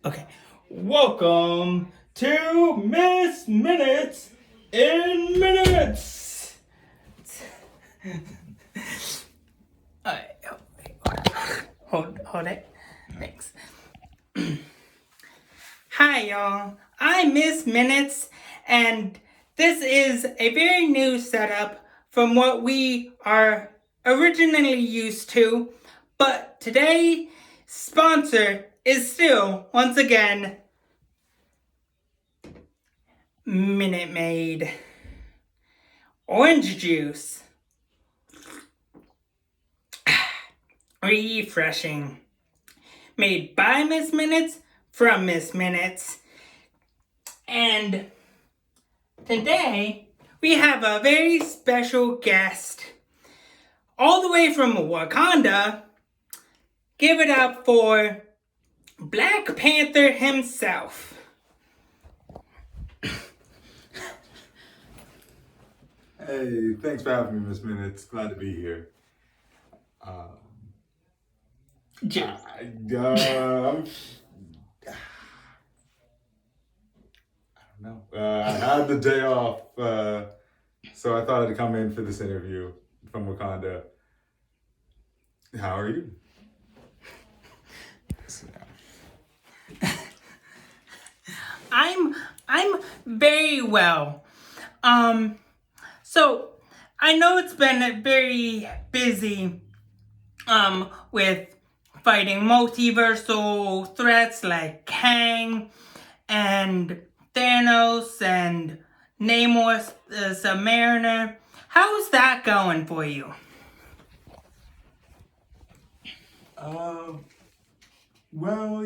Okay. Welcome to Miss Minutes in Minutes. Alright, hold it. Thanks. Hi, y'all. I'm Miss Minutes, and this is a very new setup from what we are originally used to. But today's sponsor is still, once again, Minute Maid orange juice. Refreshing. Made by Miss Minutes from Miss Minutes. And today we have a very special guest all the way from Wakanda. Give it up for Black Panther himself. Hey, thanks for having me, Miss Minutes. Glad to be here. Juice. I don't know. I had the day off, so I thought I'd come in for this interview from Wakanda. How are you? I'm very well. So I know it's been very busy with fighting multiversal threats like Kang and Thanos and Namor the Submariner. How's that going for you? Well,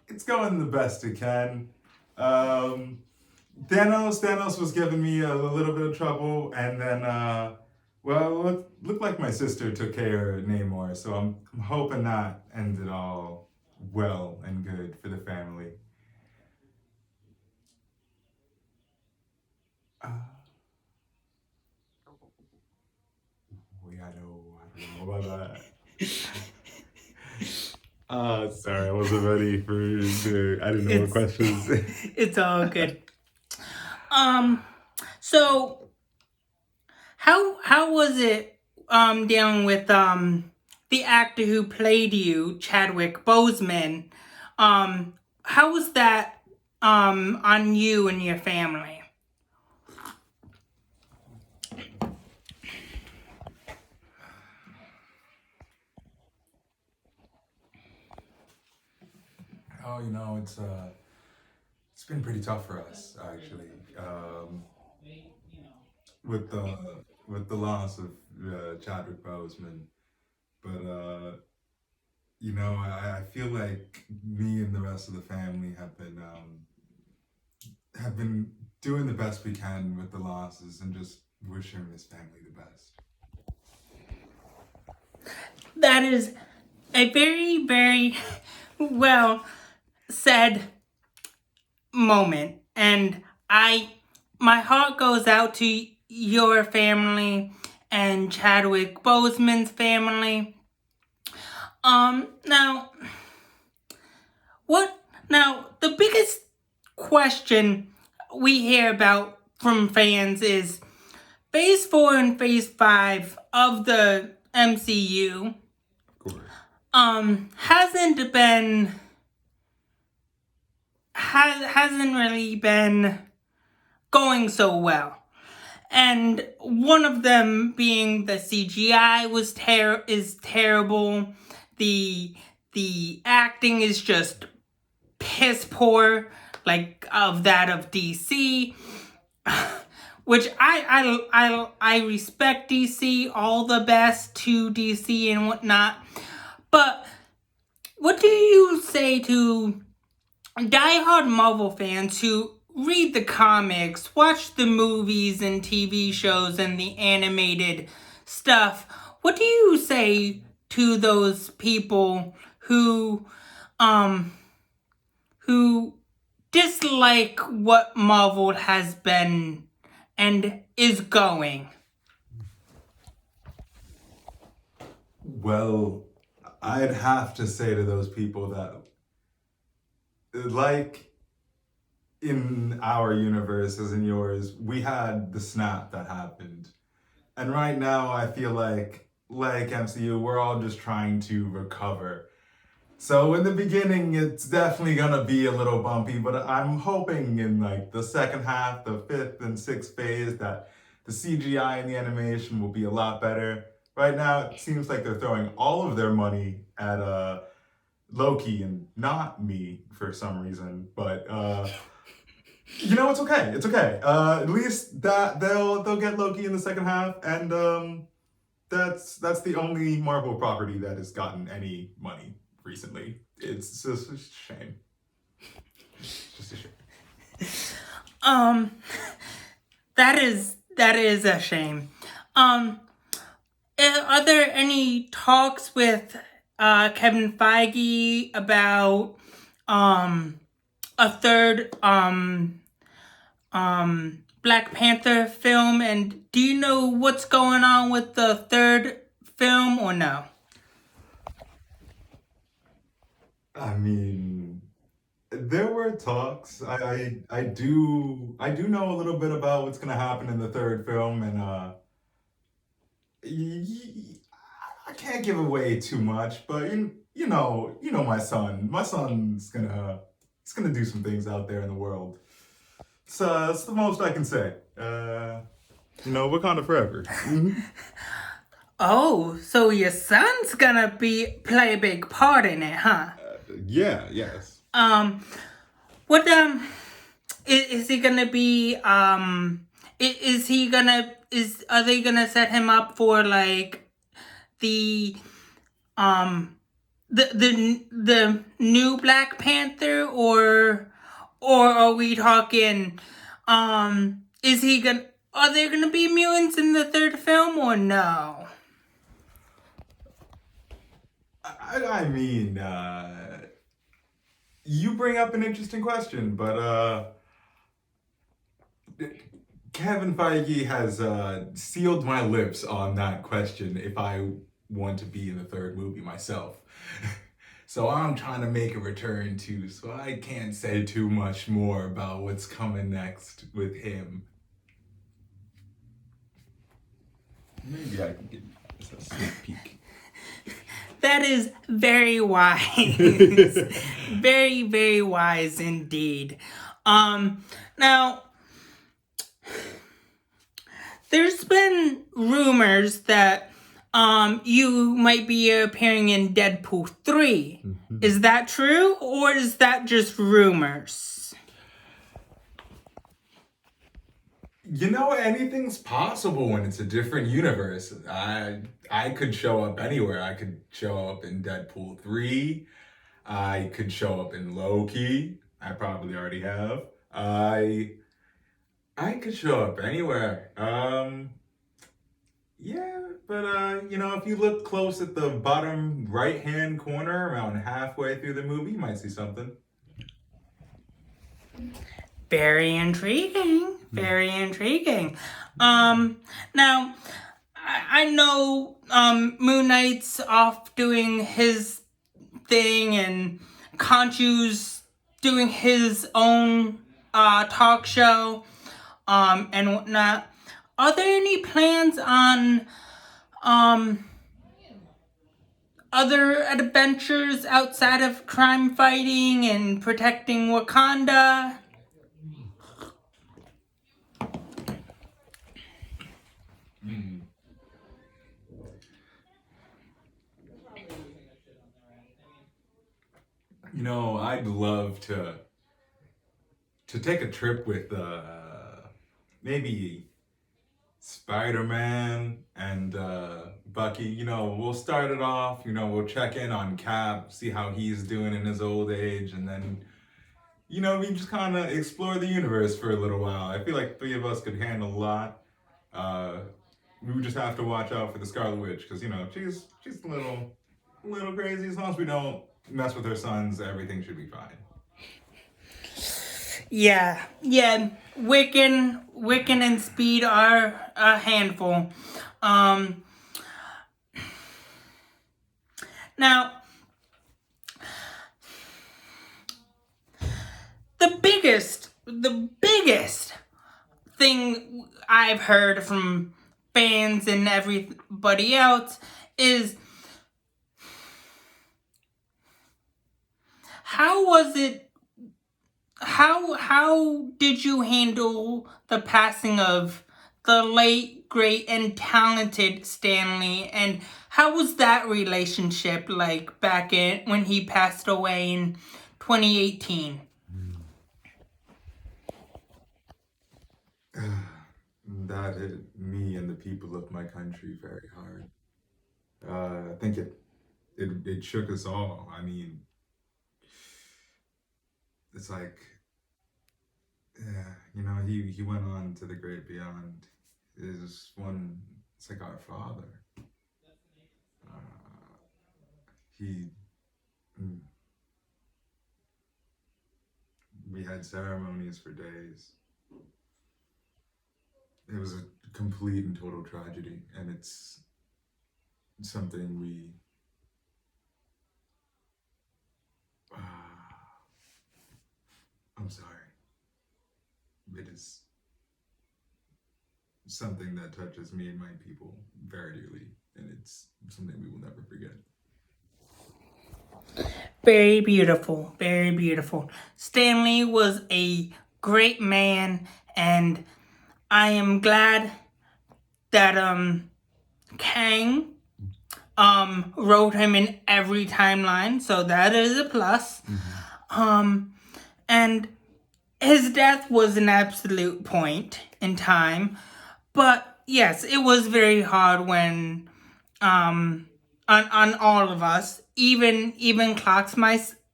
it's going the best it can. Thanos was giving me a little bit of trouble, and then, it looked like my sister took care of Namor, so I'm hoping that ended all well and good for the family. Uh, I don't know about that. Sorry, I wasn't ready for I didn't know what questions. It's all good. So how was it dealing with the actor who played you, Chadwick Boseman? How was that on you and your family? Oh, it's been pretty tough for us actually. With the loss of Chadwick Boseman, but I feel like me and the rest of the family have been doing the best we can with the losses and just wishing his family the best. That is a very, very well said moment. And my heart goes out to your family and Chadwick Boseman's family. Now, the biggest question we hear about from fans is Phase 4 and Phase 5 of the MCU hasn't really been going so well. And one of them being the CGI is terrible. The acting is just piss poor, like of that of DC. Which I respect DC, all the best to DC and whatnot. But what do you say to diehard Marvel fans who read the comics, watch the movies and TV shows and the animated stuff? What do you say to those people who dislike what Marvel has been and is going? Well, I'd have to say to those people that, like in our universe as in yours, we had the snap that happened. And right now, I feel like MCU, we're all just trying to recover. So in the beginning, it's definitely gonna be a little bumpy, but I'm hoping in like the second half, the fifth and sixth phase, that the CGI and the animation will be a lot better. Right now, it seems like they're throwing all of their money at Loki and not me for some reason. But it's okay. It's okay. At least that they'll get Loki in the second half, and that's the only Marvel property that has gotten any money recently. It's just a shame. Just a shame. That is a shame. Are there any talks with Kevin Feige about a third Black Panther film, and do you know what's going on with the third film or no? I mean, there were talks. I do know a little bit about what's gonna happen in the third film, and I can't give away too much, but my son. My son's gonna do some things out there in the world. So that's the most I can say. Wakanda forever. Mm-hmm. Oh, so your son's gonna play a big part in it, huh? Yeah. Yes. What is he gonna be? Is he gonna are they gonna set him up for like the the new Black Panther, or are we talking is he gonna are there gonna be mutants in the third film or no? I mean, you bring up an interesting question, but Kevin Feige has sealed my lips on that question if I want to be in the third movie myself. So I'm trying to make a return too, so I can't say too much more about what's coming next with him. Maybe I can get a sneak peek. That is very wise. Very, very wise indeed. Now, there's been rumors that you might be appearing in Deadpool 3. Mm-hmm. Is that true, or is that just rumors? Anything's possible when it's a different universe. I could show up anywhere. I could show up in Deadpool 3. I could show up in Loki. I probably already have. I could show up anywhere. Yeah, but if you look close at the bottom right-hand corner, around halfway through the movie, you might see something. Very intriguing. Very intriguing. Now, I know Moon Knight's off doing his thing, and Khonshu's doing his own talk show, and whatnot. Are there any plans on other adventures outside of crime fighting and protecting Wakanda? I'd love to take a trip with maybe Spider-Man and Bucky. We'll start it off, we'll check in on Cap, see how he's doing in his old age, and then, we just kind of explore the universe for a little while. I feel like 3 of us could handle a lot. We would just have to watch out for the Scarlet Witch, because, she's a little crazy. As long as we don't mess with her sons, everything should be fine. Yeah. Wiccan and Speed are a handful. Now, the biggest thing I've heard from fans and everybody else is, how did you handle the passing of the late, great, and talented Stanley, and how was that relationship like back when he passed away in 2018? That hit me and the people of my country very hard. I think it shook us all. I mean, it's like, yeah, he went on to the great beyond. It's like our father. Uh, he, mm, we had ceremonies for days. It was a complete and total tragedy, and it's something uh, I'm sorry. It is something that touches me and my people very dearly, and it's something we will never forget. Very beautiful, very beautiful. Stanley was a great man, and I am glad that Kang wrote him in every timeline, so that is a plus. And his death was an absolute point in time, but yes, it was very hard when on all of us, even clocks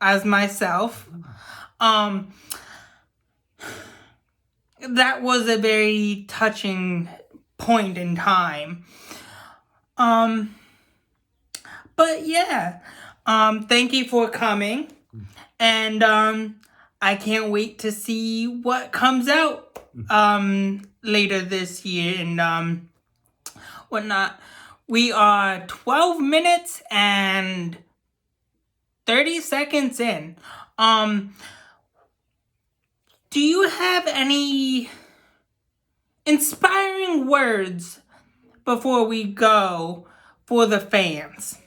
as myself. That was a very touching point in time. But yeah, thank you for coming, and I can't wait to see what comes out later this year and whatnot. We are 12 minutes and 30 seconds in. Do you have any inspiring words before we go for the fans?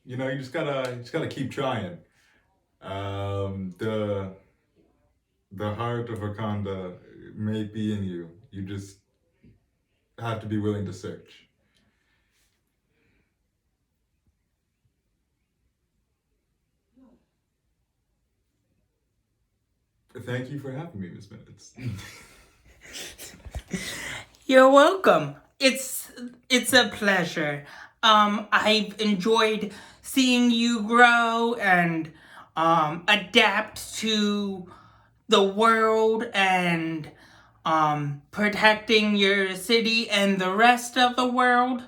You just gotta keep trying. The heart of Wakanda may be in you. You just have to be willing to search. Thank you for having me, Miss Minutes. You're welcome. It's a pleasure. I've enjoyed seeing you grow and adapt to the world and protecting your city and the rest of the world.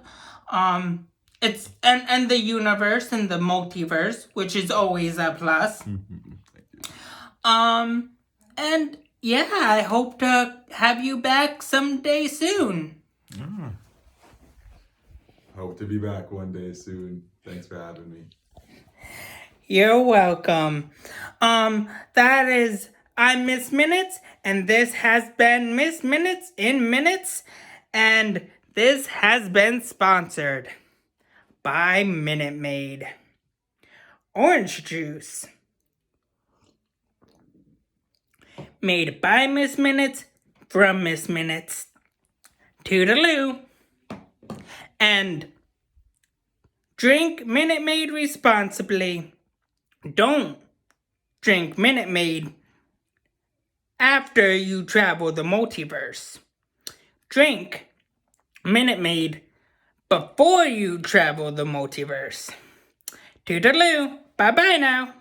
It's and the universe and the multiverse, which is always a plus. And yeah, I hope to have you back someday soon. Hope to be back one day soon. Thanks for having me. You're welcome. I'm Miss Minutes, and this has been Miss Minutes in Minutes, and this has been sponsored by Minute Maid. Orange juice. Made by Miss Minutes, from Miss Minutes. Toodaloo. And drink Minute Maid responsibly. Don't drink Minute Maid after you travel the multiverse. Drink Minute Maid before you travel the multiverse. Toodaloo. Bye-bye now.